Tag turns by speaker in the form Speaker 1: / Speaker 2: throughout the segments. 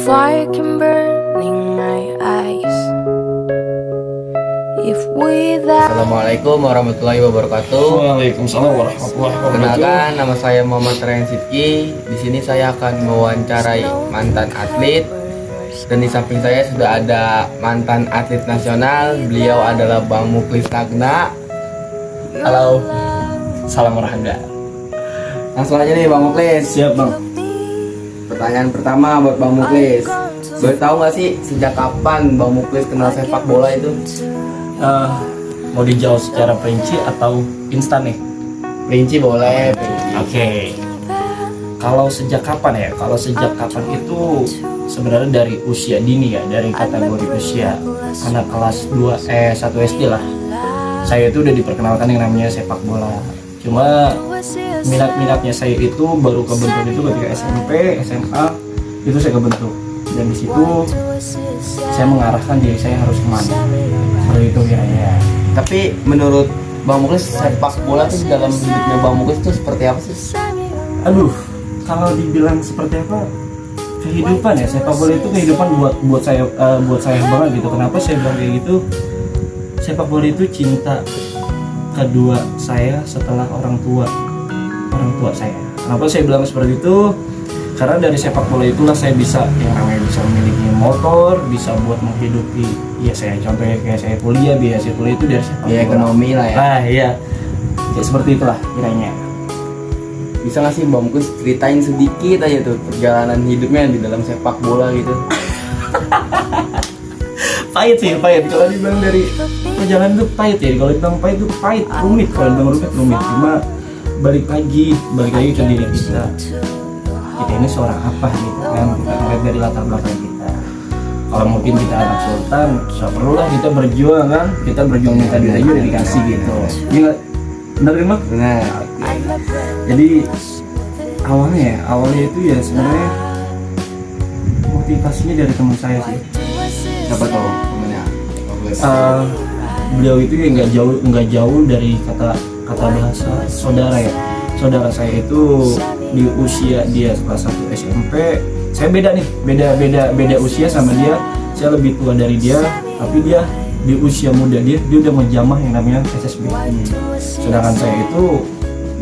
Speaker 1: fire can burning my eyes. If without
Speaker 2: Assalamualaikum warahmatullahi wabarakatuh.
Speaker 3: Waalaikumsalam warahmatullahi wabarakatuh.
Speaker 2: Kenalkan, nama saya Muhammad Ryan Sidki. Di sini saya akan mewawancarai mantan atlet. Dan di samping saya sudah ada mantan atlet nasional. Beliau adalah Bang Muklis Tagna. Halo.
Speaker 3: Salam olahraga.
Speaker 2: Langsung aja nih Bang Muklis.
Speaker 3: Siap bang.
Speaker 2: Pertanyaan pertama buat Bang Muklis. Boleh tahu nggak sih sejak kapan Bang Muklis kenal sepak bola itu?
Speaker 3: Mau dijawab secara perinci atau instan nih?
Speaker 2: Perinci boleh.
Speaker 3: Oke. Kalau sejak kapan ya? Kalau sejak kapan itu sebenarnya dari usia dini ya, dari kategori usia anak kelas 1 SD lah. Saya itu udah diperkenalkan yang namanya sepak bola. Cuma minat-minatnya saya itu baru kebentuk itu ketika SMP, SMA itu saya kebentuk. Dan di situ saya mengarahkan diri saya harus kemana. Seperti itu kira-kira.
Speaker 2: Tapi menurut Bang Muklis sepak bola tuh dalam hidupnya Bang Muklis tuh seperti apa sih?
Speaker 3: Aduh, kalau dibilang seperti apa? Kehidupan ya, sepak bola itu kehidupan buat saya banget gitu. Kenapa saya bilang kayak gitu? Sepak bola itu cinta kedua saya setelah orang tua saya. Kenapa saya bilang seperti itu? Karena dari sepak bola itulah saya bisa yang namanya bisa memiliki motor, bisa buat menghidupi. Ya saya contohnya kayak saya kuliah, biaya kuliah itu dari sepak bola.
Speaker 2: Ya ekonomi lah ya.
Speaker 3: Nah iya, kayak seperti itulah kiranya.
Speaker 2: Bisa nggak sih Bang Muklis ceritain sedikit aja tuh perjalanan hidupnya di dalam sepak bola gitu?
Speaker 3: Pahit sih, pahit. Kalau dibilang dari perjalanan itu pahit ya. Kalau dibilang pahit itu pahit, rumit. Kalau dibilang rumit. Cuma balik lagi ke diri kita. Kita ini seorang apa gitu kan? Kita lihat dari latar belakang kita. Kalau mungkin kita anak sultan, so perlulah kita berjuang kan? Kita berjuang minta duit aja udah dikasih gitu. Iya nggak? Benar kan Bang?
Speaker 2: Benar.
Speaker 3: Jadi awalnya itu ya sebenarnya motivasinya dari teman saya sih.
Speaker 2: Siapa tuh temennya? Bang Muklis.
Speaker 3: Beliau itu ya nggak jauh dari kata bahasa saudara ya. Saudara saya itu di usia dia kelas 1 SMP. Saya beda usia sama dia. Saya lebih tua dari dia, tapi dia di usia muda dia udah menjamah yang namanya SSB. Sedangkan saya itu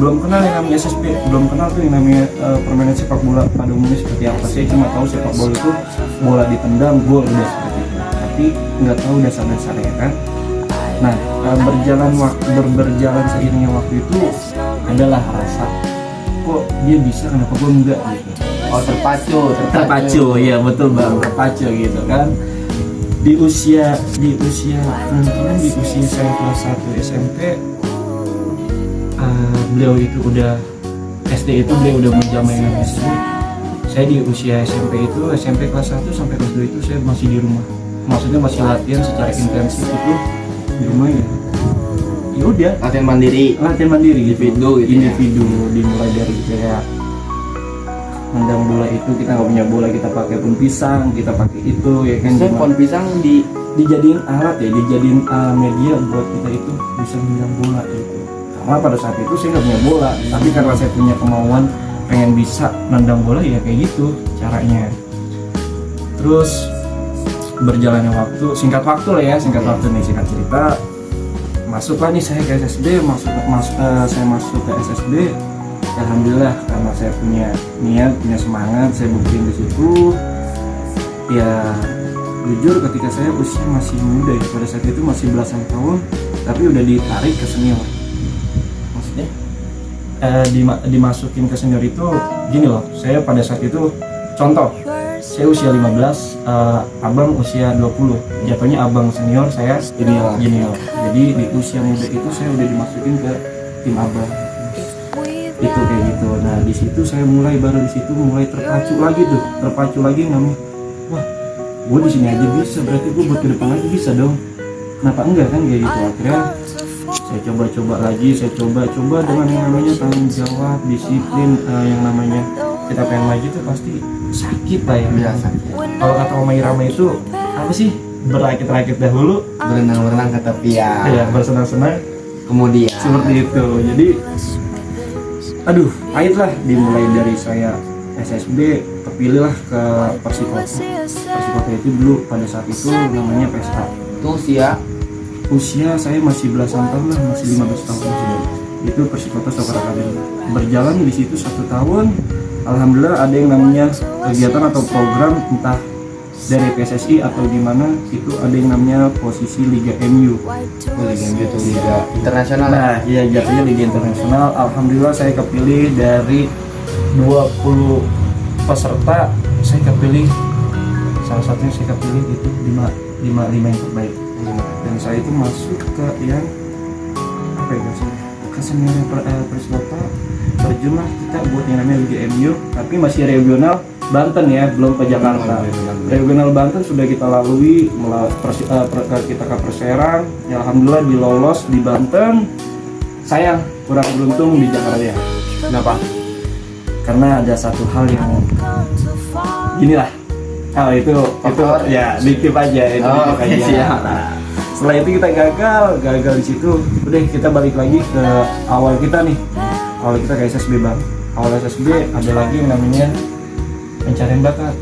Speaker 3: belum kenal yang namanya SSB, belum kenal tuh yang namanya permainan sepak bola pada umumnya seperti apa. Saya cuma tahu sepak bola itu bola ditendang, gol, udah seperti itu. Tapi nggak tahu dasar-dasarnya kan. Nah, berjalan seiringnya waktu itu adalah rasa kok dia bisa, kenapa gue enggak gitu.
Speaker 2: Oh terpacu.
Speaker 3: Iya betul bang, terpacu gitu kan. Di usia mungkin di usia saya kelas 1 SMP, beliau itu udah SD itu beliau udah menjamah yang namanya SD. Saya di usia SMP kelas 1 sampai kelas 2 itu saya masih di rumah. Maksudnya masih latihan secara intensif itu di rumah ya. Ya udah
Speaker 2: Latihan mandiri
Speaker 3: individu
Speaker 2: gitu ya?
Speaker 3: Dimulai dari kayak mendang bola itu kita nggak punya bola, kita pakai pun pisang, kita pakai itu ya kan.
Speaker 2: Saya pohon pisang
Speaker 3: dijadiin alat ya, dijadiin media buat kita itu bisa mendang bola itu. Karena pada saat itu saya nggak punya bola, tapi karena saya punya kemauan pengen bisa nendang bola ya kayak gitu caranya. Terus berjalannya waktu, singkat cerita, masuklah nih saya ke SSB, saya masuk ke SSB. Alhamdulillah karena saya punya niat, punya semangat, saya buktiin di situ. Ya jujur ketika saya usia masih muda ya, pada saat itu masih belasan tahun, tapi udah ditarik ke senior. Maksudnya dimasukin ke senior itu gini loh. Saya pada saat itu contoh, saya usia 15, abang usia 20, jatuhnya abang senior, saya junior. Jadi di usia muda itu saya udah dimasukin ke tim abang itu kayak gitu. Nah di situ saya mulai terpacu lagi namanya, wah gue di sini aja bisa, berarti gue buat ke depan lagi bisa dong, kenapa enggak kan kayak gitu. Akhirnya saya coba dengan yang namanya tanggung jawab, disiplin, yang namanya kita pengen maju itu pasti sakit lah ya.
Speaker 2: Biasa.
Speaker 3: Kalau kata Oma Irama itu apa sih, berakit-rakit dahulu,
Speaker 2: berenang-renang ke tepian,
Speaker 3: ya bersenang-senang
Speaker 2: kemudian
Speaker 3: seperti itu. Jadi aduh pahit lah, dimulai dari saya SSB kepilih lah ke Persikota. Persikota itu dulu pada saat itu namanya PSA.
Speaker 2: Itu
Speaker 3: Usia saya masih belasan tahun lah, masih 15 tahun sudah. Itu Persikota Soccer Academy. Berjalan di situ 1 tahun. Alhamdulillah ada yang namanya kegiatan atau program entah dari PSSI atau gimana, itu ada yang namanya posisi Liga MU.
Speaker 2: Liga MU itu Liga Internasional.
Speaker 3: Nah, iya jatuhnya Liga Internasional. Alhamdulillah saya kepilih dari 20 peserta, saya kepilih salah satunya saya kepilih itu 5 yang terbaik. Dan saya itu masuk ke yang apa ya kesenian Persikota, berjumlah kita buat yang namanya Liga MU, tapi masih regional Banten ya, belum ke Jakarta. Regional Banten sudah kita lalui, kita ke Perserang, ya alhamdulillah dilolos di Banten. Sayang kurang beruntung di Jakarta ya.
Speaker 2: Kenapa?
Speaker 3: Karena ada satu hal yang inilah. Oh itu ya dikip aja itu.
Speaker 2: Oh,
Speaker 3: dikip aja.
Speaker 2: siap.
Speaker 3: Nah, setelah itu kita gagal di situ. Udah kita balik lagi ke awal kita nih. Awal kita ke SSB Bang. Awal SSB ada lagi yang namanya pencarian bakat.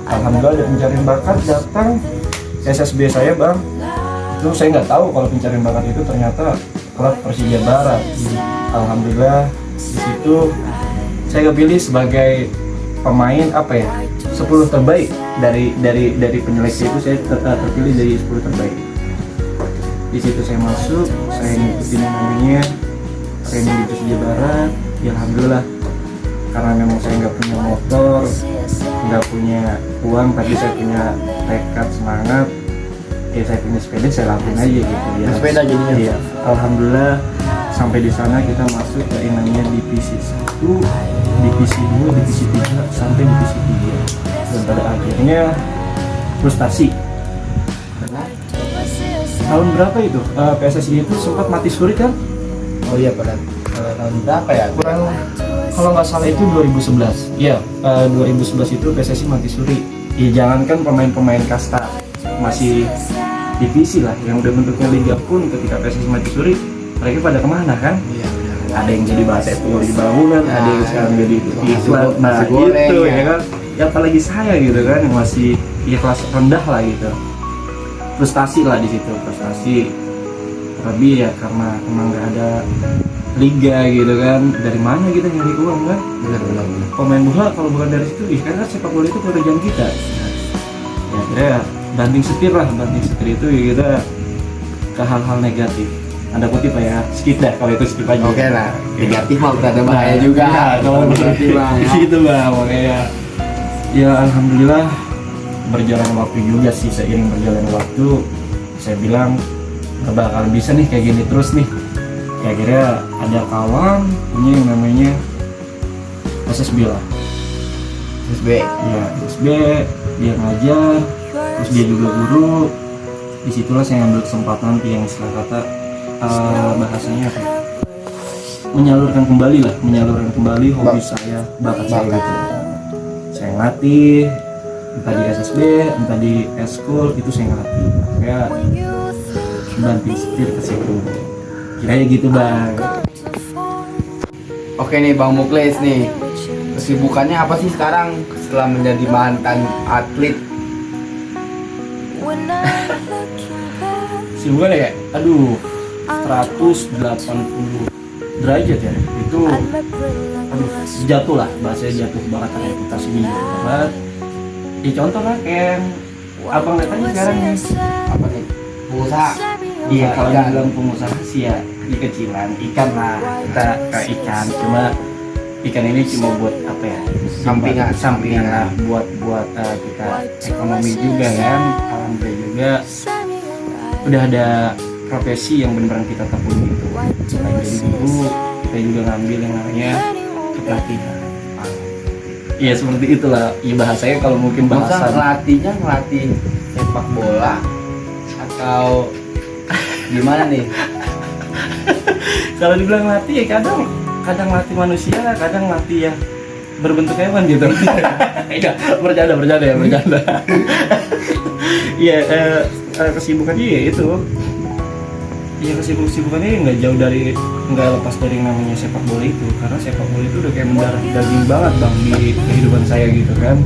Speaker 3: Alhamdulillah ada pencarian bakat datang SSB saya Bang. Itu saya nggak tahu kalau pencarian bakat itu ternyata klub Persija Barat. Alhamdulillah di situ saya kepilih sebagai pemain 10 terbaik dari penyeleksi itu. Saya terpilih dari 10 terbaik. Di situ saya masuk, saya ngikutin yang namanya training di Persija Barat. Ya alhamdulillah, karena memang saya nggak punya motor, nggak punya uang, tapi saya punya tekad, semangat. Ya saya punya sepeda, saya lakuin aja gitu ya.
Speaker 2: Sepeda jadinya.
Speaker 3: Iya. Alhamdulillah sampai di sana kita masuk ke yang namanya divisi 1, divisi 2, divisi 3 sampai divisi 3. Dan pada akhirnya frustasi. Tahun berapa itu? PSSI itu sempat mati suri kan?
Speaker 2: Oh iya, pada tahun berapa ya?
Speaker 3: Kurang, kalau nggak salah itu 2011. Iya, 2011 itu PSSI mati suri. Ya jangankan pemain-pemain kasta, masih divisi lah, yang udah bentuknya liga pun ketika PSSI mati suri, mereka pada kemana kan?
Speaker 2: Iya, benar.
Speaker 3: Ada yang jadi bahasa itu di bangunan, ada yang sekarang jadi iklan, nah
Speaker 2: nasi goreng,
Speaker 3: gitu
Speaker 2: ya.
Speaker 3: ya kan? Ya apalagi saya gitu kan, yang masih ya kelas rendah lah gitu. Frustasi lah di situ, frustasi. Terlebih ya karena emang nggak ada liga gitu kan, dari mana kita nyari uang kan?
Speaker 2: Benar.
Speaker 3: Pemain bola kalau bukan dari situ, karena sepak bola itu pekerjaan kita. Ya akhirnya banting setir itu ya kita ke hal-hal negatif. Ada kutip lah ya, skip dah kalau itu skip aja.
Speaker 2: Oke lah, negatif mah berarti bahaya juga.
Speaker 3: Ya, kalau
Speaker 2: negatif bang.
Speaker 3: gitu bang, makanya ya alhamdulillah berjalan waktu juga sih, seiring berjalan waktu saya bilang gak bakal bisa nih kayak gini terus nih. Ya akhirnya ada kawan punya yang namanya SSB lah.
Speaker 2: SSB.
Speaker 3: Ya SSB, dia ngajar, terus dia juga guru. Disitulah saya ambil kesempatan yang istilah kata bahasanya apa ya? menyalurkan kembali hobi saya, bakat saya gitu. Saya ngelatih entah di SSB, entah di eskul, itu saya ngelatih. Ya banting setir ke situ. Kira-kira gitu bang.
Speaker 2: Oke nih Bang Muklis nih, kesibukannya apa sih sekarang setelah menjadi mantan atlet?
Speaker 3: Sibukan ya? Aduh, 180 derajat ya. Itu jatuh lah, bahasanya jatuh banget, reputasinya jatuh banget. Ya contoh lah kayak abang katanya sekarang nih,
Speaker 2: Apa nih? Pengusaha?
Speaker 3: iya kalau
Speaker 2: Ikan.
Speaker 3: bilang pengusaha sih ya di kecilan ikan lah, kita ke ikan, cuma ikan ini cuma buat apa ya, sampingan lah, buat kita ekonomi juga kan. Alhamdulillah juga udah ada profesi yang beneran kita tekuni gitu. Selain jadi guru, kita juga ngambil yang namanya kepelatihan. Iya seperti itulah, ya bahasanya kalau mungkin
Speaker 2: Masa
Speaker 3: bahasa
Speaker 2: ngelatih sepak bola atau gimana nih?
Speaker 3: kalau dibilang latih ya kadang latih manusia, kadang latih ya berbentuk hewan gitu. Iya, bercanda ya. Iya, kesibukannya ya itu ya kesibukannya nggak jauh dari, nggak lepas dari yang namanya sepak bola itu, karena sepak bola itu udah kayak mendarah daging banget bang di kehidupan saya gitu kan.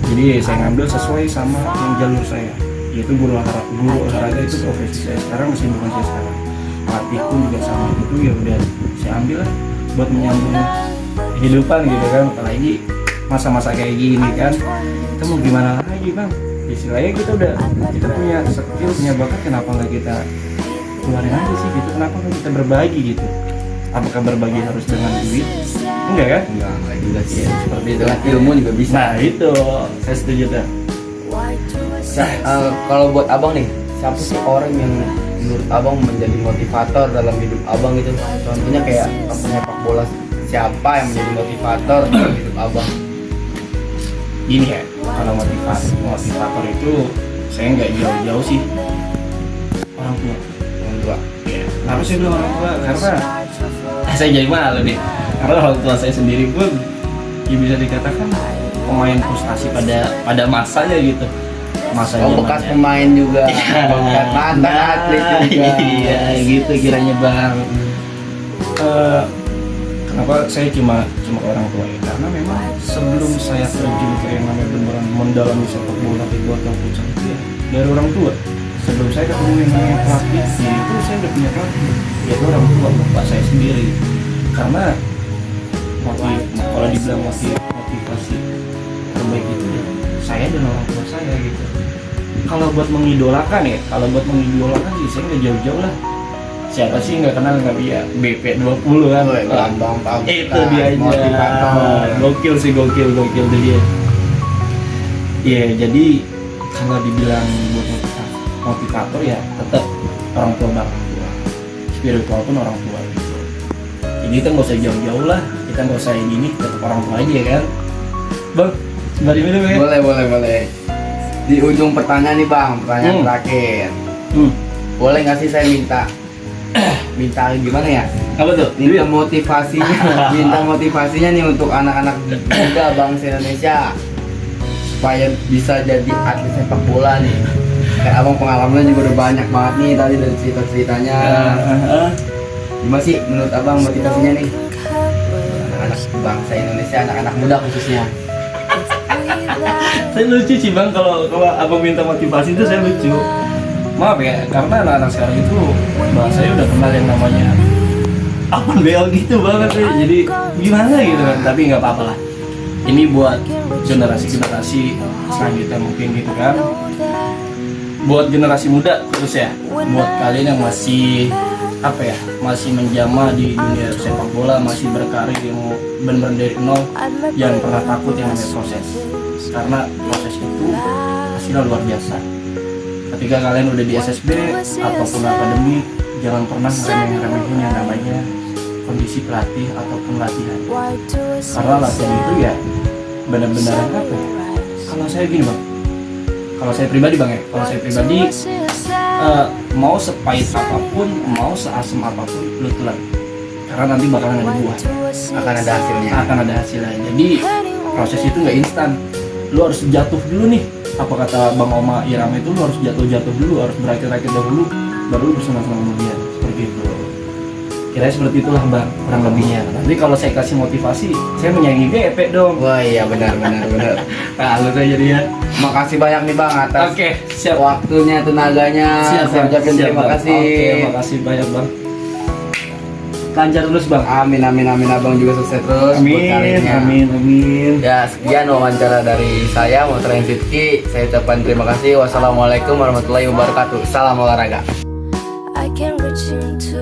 Speaker 3: Jadi saya ngambil sesuai sama yang jalur saya, yaitu guru olahraga itu profesi saya sekarang, kesibukan saya sekarang. Pelatih pun juga sama, itu ya udah saya ambil lah buat menyambung kehidupan gitu kan. Apalagi masa-masa kayak gini kan, kita mau gimana lagi bang, istilahnya kita punya skill, punya bakat, kenapa nggak kita keluarin aja sih gitu, kenapa nggak kita berbagi gitu. Apakah berbagi harus dengan duit? Enggak kan?
Speaker 2: Enggak juga sih ya. Seperti itu kan, ilmu juga bisa.
Speaker 3: Nah itu saya setuju tuh.
Speaker 2: Kalau buat abang nih, siapa sih orang yang menurut abang menjadi motivator dalam hidup abang gitu? Contohnya kayak pesepak bola, siapa yang menjadi motivator dalam hidup abang?
Speaker 3: Gini ya, kalau motivator itu saya nggak jauh-jauh sih, orang tua.
Speaker 2: Orang tua.
Speaker 3: Ya, kenapa sih bilang orang tua? Karena saya jadi malu nih, karena orang tua saya sendiri pun ya bisa dikatakan pemain frustasi pada masanya gitu. Masanya
Speaker 2: Bekas pemain juga, bekas mantan atlet juga.
Speaker 3: Iya gitu kiranya bang. Kenapa saya cuma orang tua ya? Karena memang sebelum saya terjun ke yang namanya beneran mendalami sepak bola itu atau futsal itu ya dari orang tua. Sebelum saya ketemu yang namanya pelatih itu saya udah punya pelatih, yaitu orang tua, bapak saya sendiri. Karena kalau dibilang motivasi terbaik itu ya saya dan orang tua saya gitu. Kalau buat mengidolakan sih saya nggak jauh-jauh lah. Siapa sih nggak kenal nggak dia BP20 kan?
Speaker 2: Lambang
Speaker 3: Itu dia aja.
Speaker 2: Motivator.
Speaker 3: Gokil tuh dia. Iya, jadi kalau dibilang buat motivator ya tetap orang tua bang, spiritual pun orang tua gitu. Jadi kita nggak usah jauh-jauh lah, kita nggak usah ini, tetap orang tua aja ya kan? Bang, sebentar minum ya?
Speaker 2: Boleh. Di ujung pertanyaan nih bang, pertanyaan terakhir. Boleh nggak sih saya minta gimana ya?
Speaker 3: Apa tuh?
Speaker 2: Minta motivasinya nih untuk anak-anak muda bangsa Indonesia supaya bisa jadi atlet sepak bola nih. Kayak abang pengalamannya juga udah banyak banget nih tadi dari cerita-ceritanya. Gimana sih menurut abang motivasinya nih anak-anak bangsa Indonesia, anak-anak muda khususnya?
Speaker 3: Saya lucu sih bang, kalau abang minta motivasi itu saya lucu. Maaf ya, karena anak-anak sekarang itu bahasanya udah kenal yang namanya apa bel gitu banget ya. Jadi gimana gitu kan, tapi nggak apa-apa lah. Ini buat generasi selanjutnya mungkin gitu kan. Buat generasi muda khusus ya, buat kalian yang masih masih menjamah di dunia sepak bola, masih berkarir yang mau benar-benar dari nol, jangan pernah takut yang namanya proses, karena proses itu hasilnya luar biasa. Ketika kalian udah di SSB ataupun akademi, jangan pernah ngeremehin yang namanya kondisi pelatih ataupun latihan, karena latihan itu ya benar-benar kalau saya gini bang, kalau saya pribadi mau sepahit apapun, mau seasam apapun, lu telan, karena nanti bakalan ada buah, akan ada hasilnya. Jadi proses itu nggak instan, lu harus jatuh dulu nih. Apa kata Bang Oma Irama itu, lu harus jatuh dulu, harus berakit-rakit dahulu, baru lu bersenang-senang kemudian, seperti itu. Kira seperti itulah bang, kurang lebihnya. Nanti kalau saya kasih motivasi, saya menyaingi BP dong.
Speaker 2: Wah iya benar.
Speaker 3: Nah, lu saya jadi ya.
Speaker 2: Makasih banyak nih bang atas
Speaker 3: siap.
Speaker 2: waktunya, tenaganya. Saya ucapin terima kasih.
Speaker 3: Oke, makasih banyak bang. Lancar terus bang.
Speaker 2: Amin abang juga sukses terus buat karirnya.
Speaker 3: Amin.
Speaker 2: Ya sekian wawancara dari saya Motor Sidki. Saya ucapkan terima kasih. Wassalamualaikum warahmatullahi wabarakatuh. Salam olahraga.
Speaker 1: I can reach into